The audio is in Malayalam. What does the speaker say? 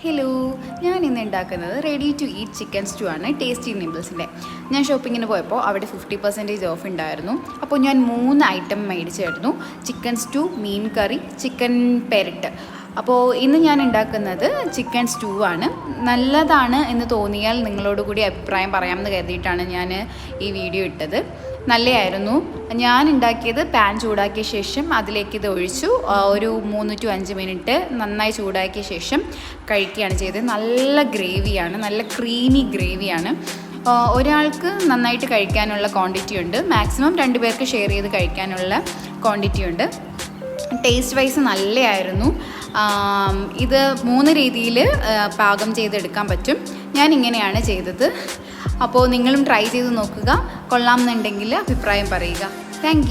ഹലോ, ഞാൻ ഇന്ന് ഉണ്ടാക്കുന്നത് ready to eat chicken stew ആണ്. ടേസ്റ്റി നിബിൾസിൻ്റെ. ഞാൻ ഷോപ്പിങ്ങിന് പോയപ്പോൾ അവിടെ 50% ഓഫ് ഉണ്ടായിരുന്നു. അപ്പോൾ ഞാൻ 3 ഐറ്റം മേടിച്ചായിരുന്നു: ചിക്കൻ സ്റ്റൂ, മീൻ കറി, ചിക്കൻ പെരട്ട്. അപ്പോൾ ഇന്ന് ഞാൻ ഉണ്ടാക്കുന്നത് ചിക്കൻ സ്റ്റൂ ആണ്. നല്ലതാണ് എന്ന് തോന്നിയാൽ നിങ്ങളോട് കൂടി അഭിപ്രായം പറയാമെന്ന് കരുതിയിട്ടാണ് ഞാൻ ഈ വീഡിയോ ഇട്ടത്. നല്ലതായിരുന്നു. ഞാൻ ഉണ്ടാക്കിയത് പാൻ ചൂടാക്കിയ ശേഷം അതിലേക്ക് ഇത് ഒഴിച്ചു ഒരു 3 to 5 മിനിറ്റ് നന്നായി ചൂടാക്കിയ ശേഷം കഴിക്കുകയാണ് ചെയ്തത്. നല്ല ഗ്രേവിയാണ്, നല്ല ക്രീമി ഗ്രേവിയാണ്. ഒരാൾക്ക് നന്നായിട്ട് കഴിക്കാനുള്ള ക്വാണ്ടിറ്റി ഉണ്ട്. മാക്സിമം 2 പേർക്ക് ഷെയർ ചെയ്ത് കഴിക്കാനുള്ള ക്വാണ്ടിറ്റി ഉണ്ട്. ടേസ്റ്റ് വൈസ് നല്ലതായിരുന്നു. ഇത് 3 രീതിയിൽ പാകം ചെയ്തെടുക്കാൻ പറ്റും. ഞാൻ ഇങ്ങനെയാണ് ചെയ്തത്. അപ്പോൾ നിങ്ങളും ട്രൈ ചെയ്ത് നോക്കുക. കൊള്ളാമെന്നുണ്ടെങ്കിൽ അഭിപ്രായം പറയുക. താങ്ക്